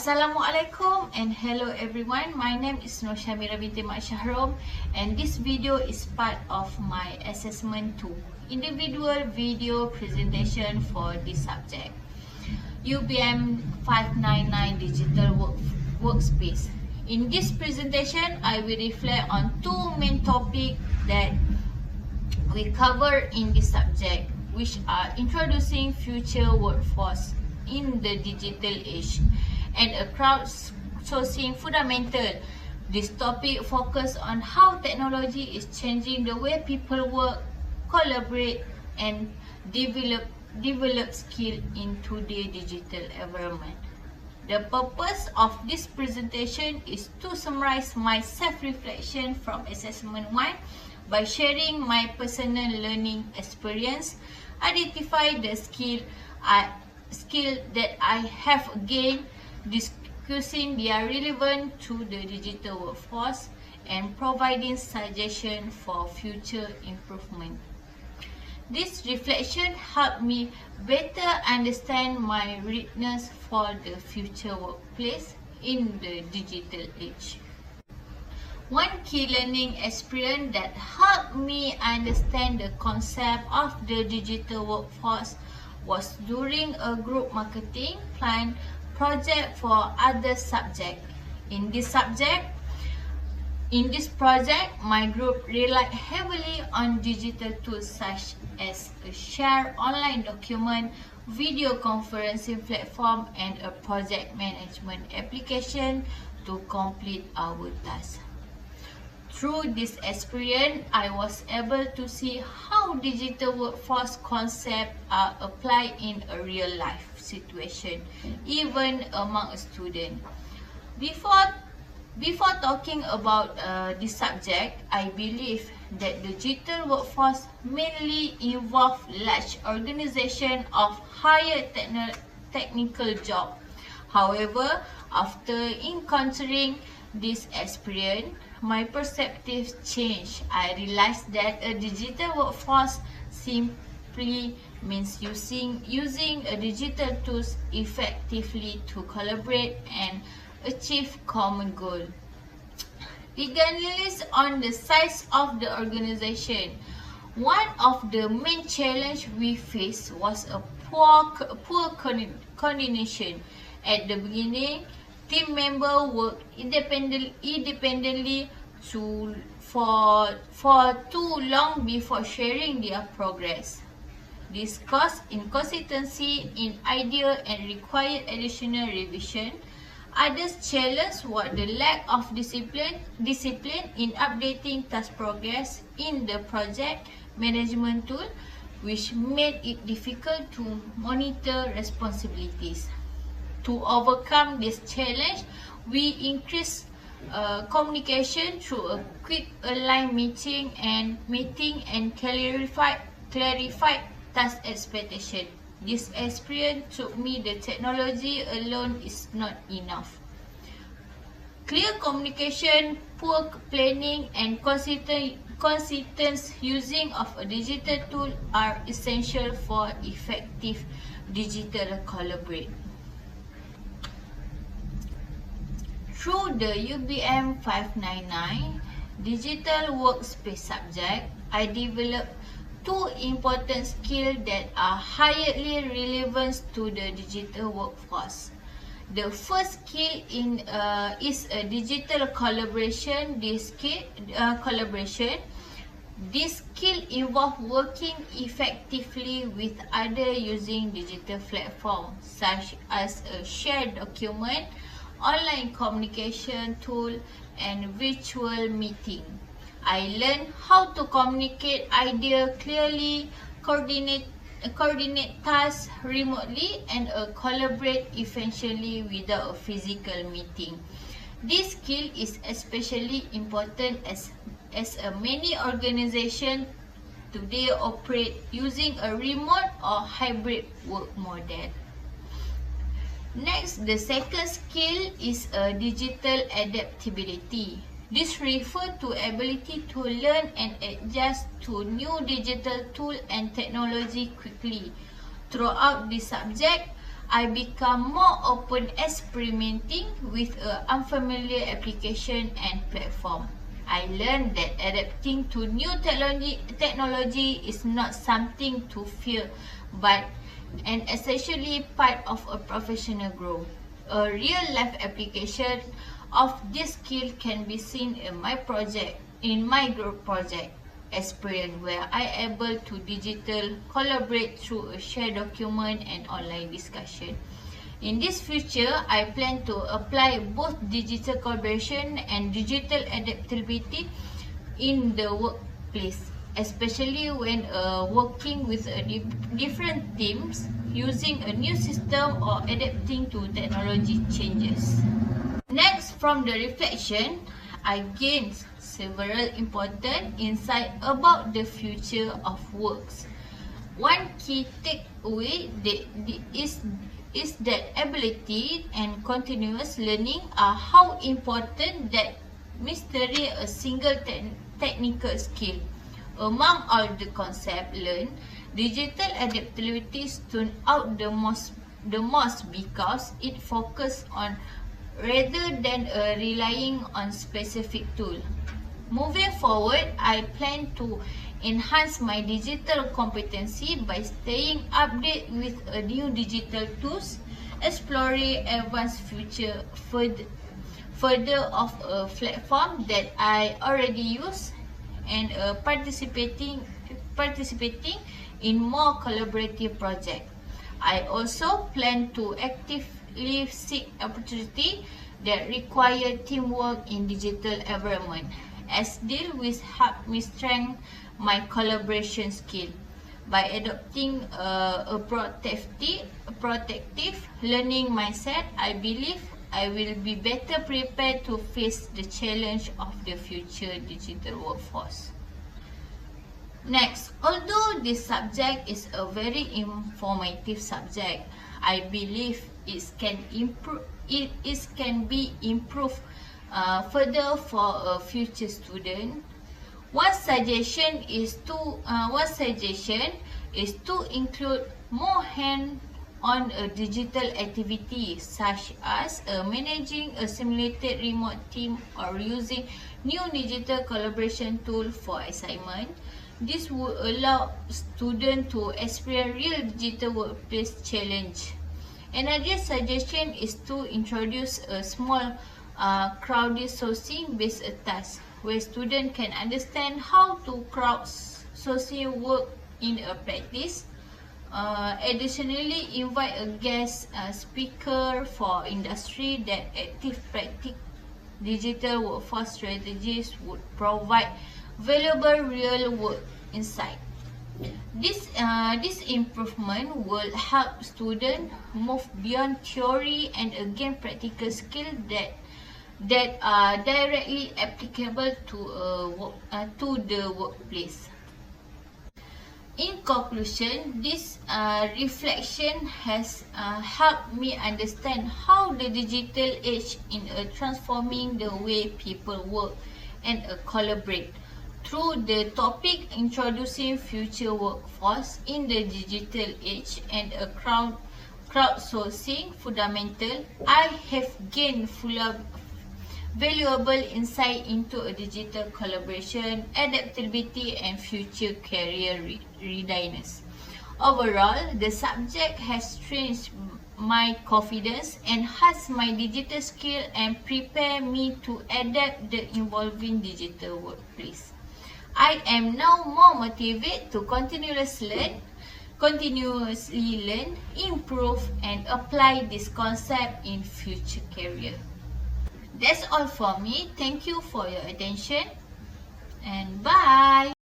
Assalamualaikum and hello everyone. My name is Nur Shamira binti Mak Syahrom and this video is part of my assessment 2 individual video presentation for this subject, UBM599 digital workspace. In this presentation, I will reflect on two main topics that we cover in this subject, which are introducing future workforce in the digital age and a crowdsourcing fundamental. This topic focuses on how technology is changing the way people work, collaborate and develop skill in today's digital environment. The purpose of this presentation is to summarize my self-reflection from assessment 1 by sharing my personal learning experience, identify the skill that I have gained, discussing their relevance to the digital workforce, and providing suggestions for future improvement. This reflection helped me better understand my readiness for the future workplace in the digital age. One key learning experience that helped me understand the concept of the digital workforce was during a group marketing plan project for other subjects. In this project, my group relied heavily on digital tools such as a shared online document, video conferencing platform, and a project management application to complete our tasks. Through this experience, I was able to see how digital workforce concepts are applied in a real-life situation, even among students. Before talking about this subject, I believe that the digital workforce mainly involves large organizations of higher technical jobs. However, after encountering this experience, my perspective changed. I realized that a digital workforce simply means using a digital tools effectively to collaborate and achieve common goal. Regardless on the size of the organization, one of the main challenges we faced was a poor coordination. At the beginning, team members worked independently for too long before sharing their progress. This caused inconsistency in idea and required additional revision. Others challenge was the lack of discipline in updating task progress in the project management tool, which made it difficult to monitor responsibilities. To overcome this challenge, we increased communication through a quick align meeting and clarified task expectation. This experience taught me that technology alone is not enough. Clear communication, poor planning, and consistent using of a digital tool are essential for effective digital collaboration. Through the UBM599 digital workspace subject, I developed two important skills that are highly relevant to the digital workforce. The first skill is a digital collaboration. This skill involves working effectively with others using digital platforms such as a shared document, online communication tool, and virtual meeting. I learned how to communicate ideas clearly, coordinate tasks remotely, and collaborate efficiently without a physical meeting. This skill is especially important as many organizations today operate using a remote or hybrid work model. Next, the second skill is digital adaptability. This refers to ability to learn and adjust to new digital tools and technology quickly. Throughout this subject, I become more open experimenting with an unfamiliar application and platform. I learned that adapting to new technology is not something to fear, but an essentially part of a professional growth. A real-life application of this skill can be seen in my group project experience, where I able to digital collaborate through a shared document and online discussion. In this future, I plan to apply both digital collaboration and digital adaptability in the workplace, especially when working with different teams, using a new system or adapting to technology changes. Next, from the reflection, I gained several important insights about the future of works. One key takeaway is that ability and continuous learning are how important that mastery a single technical skill. Among all the concepts learned, digital adaptability stood out the most because it focused on rather than relying on specific tool. Moving forward, I plan to enhance my digital competency by staying updated with new digital tools, exploring advanced features further of a platform that I already use, and participating in more collaborative projects. I also plan to actively seek opportunities that require teamwork in digital environment, as deal with help me strengthen my collaboration skill. By adopting a protective learning mindset, I believe I will be better prepared to face the challenge of the future digital workforce. Next, although this subject is a very informative subject, I believe it can be improved further for a future student. One suggestion is to include more hands-on digital activities, such as managing a simulated remote team or using new digital collaboration tool for assignment. This would allow students to experience real digital workplace challenge. Another suggestion is to introduce a small crowdsourcing based task, where students can understand how to crowdsourcing work in a practice. Additionally, invite a guest speaker for industry that active practice digital workforce strategies would provide valuable real work insight. This improvement will help students move beyond theory and gain practical skills that are directly applicable to the workplace. In conclusion, this reflection has helped me understand how the digital age is transforming the way people work and collaborate. Through the topic introducing future workforce in the digital age and crowdsourcing fundamental, I have gained valuable insight into a digital collaboration, adaptability, and future career readiness. Overall, the subject has strengthened my confidence, enhanced my digital skill, and prepared me to adapt the evolving digital workplace. I am now more motivated to continuously learn, improve, and apply this concept in future career. That's all for me. Thank you for your attention, and bye.